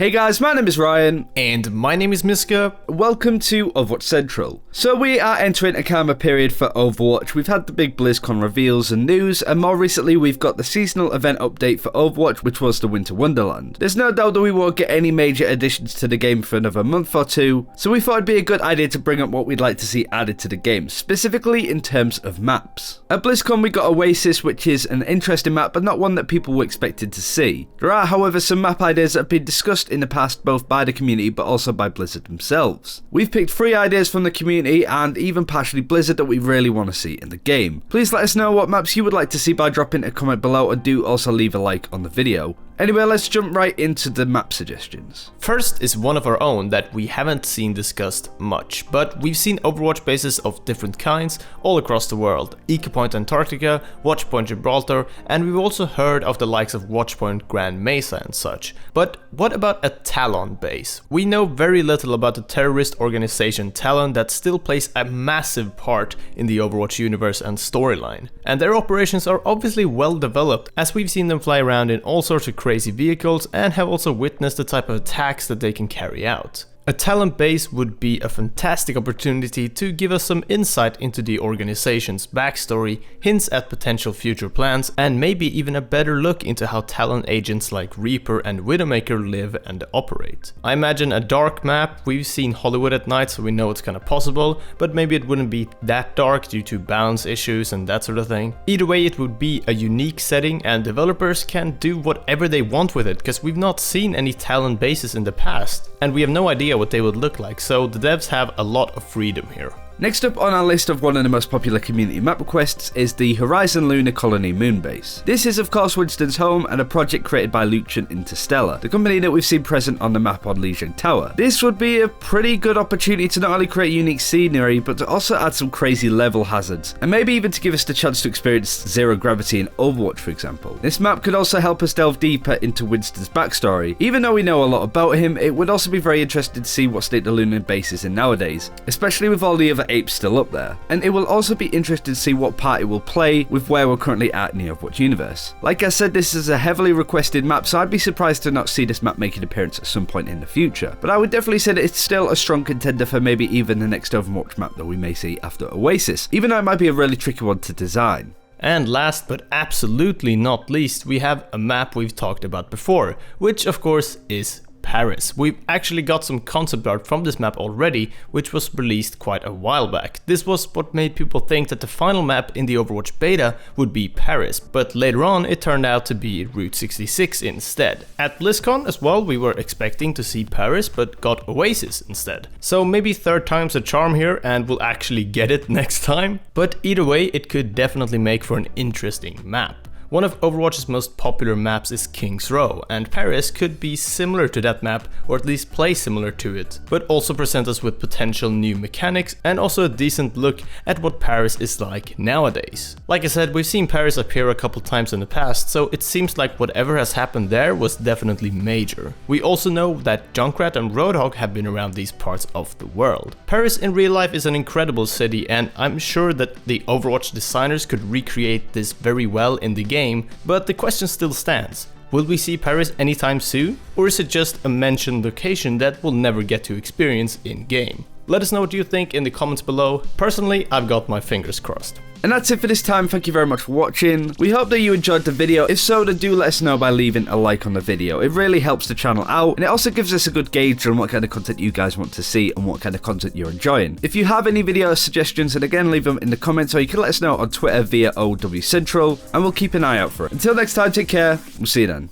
Hey guys, my name is Ryan. And my name is Miska. Welcome to Overwatch Central. So we are entering a calmer period for Overwatch. We've had the big BlizzCon reveals and news, and more recently we've got the seasonal event update for Overwatch, which was the Winter Wonderland. There's no doubt that we won't get any major additions to the game for another month or two, so we thought it'd be a good idea to bring up what we'd like to see added to the game, specifically in terms of maps. At BlizzCon we got Oasis, which is an interesting map, but not one that people were expected to see. There are, however, some map ideas that have been discussed in the past both by the community but also by Blizzard themselves. We've picked 3 ideas from the community and even partially Blizzard that we really want to see in the game. Please let us know what maps you would like to see by dropping a comment below, and do also leave a like on the video. Anyway, let's jump right into the map suggestions. First is one of our own that we haven't seen discussed much, but we've seen Overwatch bases of different kinds all across the world. Ecopoint Antarctica, Watchpoint Gibraltar, and we've also heard of the likes of Watchpoint Grand Mesa and such. But what about a Talon base? We know very little about the terrorist organization Talon that still plays a massive part in the Overwatch universe and storyline. And their operations are obviously well developed, as we've seen them fly around in all sorts of crazy vehicles and have also witnessed the type of attacks that they can carry out. A Talon base would be a fantastic opportunity to give us some insight into the organization's backstory, hints at potential future plans, and maybe even a better look into how Talon agents like Reaper and Widowmaker live and operate. I imagine a dark map. We've seen Hollywood at night, so we know it's kind of possible, but maybe it wouldn't be that dark due to balance issues and that sort of thing. Either way, it would be a unique setting and developers can do whatever they want with it, because we've not seen any Talon bases in the past, and we have no idea what they would look like, so the devs have a lot of freedom here. Next up on our list of one of the most popular community map requests is the Horizon Lunar Colony Moonbase. This is of course Winston's home and a project created by Lucian Interstellar, the company that we've seen present on the map on Lijiang Tower. This would be a pretty good opportunity to not only create unique scenery, but to also add some crazy level hazards, and maybe even to give us the chance to experience zero gravity in Overwatch, for example. This map could also help us delve deeper into Winston's backstory. Even though we know a lot about him, it would also be very interesting to see what state the lunar base is in nowadays, especially with all the other apes still up there. And it will also be interesting to see what part it will play with where we're currently at in the Overwatch universe. Like I said, this is a heavily requested map, so I'd be surprised to not see this map make an appearance at some point in the future. But I would definitely say that it's still a strong contender for maybe even the next Overwatch map that we may see after Oasis, even though it might be a really tricky one to design. And last but absolutely not least, we have a map we've talked about before, which of course is Paris. We've actually got some concept art from this map already, which was released quite a while back. This was what made people think that the final map in the Overwatch beta would be Paris, but later on it turned out to be Route 66 instead. At BlizzCon as well, we were expecting to see Paris, but got Oasis instead. So maybe third time's a charm here and we'll actually get it next time. But either way, it could definitely make for an interesting map. One of Overwatch's most popular maps is King's Row, and Paris could be similar to that map, or at least play similar to it, but also present us with potential new mechanics and also a decent look at what Paris is like nowadays. Like I said, we've seen Paris appear a couple times in the past, so it seems like whatever has happened there was definitely major. We also know that Junkrat and Roadhog have been around these parts of the world. Paris in real life is an incredible city, and I'm sure that the Overwatch designers could recreate this very well in the game. But the question still stands. Will we see Paris anytime soon? Or is it just a mentioned location that we'll never get to experience in-game? Let us know what you think in the comments below. Personally, I've got my fingers crossed. And that's it for this time. Thank you very much for watching. We hope that you enjoyed the video. If so, then do let us know by leaving a like on the video. It really helps the channel out, and it also gives us a good gauge on what kind of content you guys want to see and what kind of content you're enjoying. If you have any video suggestions, then again leave them in the comments, or you can let us know on Twitter via OW Central, and we'll keep an eye out for it. Until next time, take care. We'll see you then.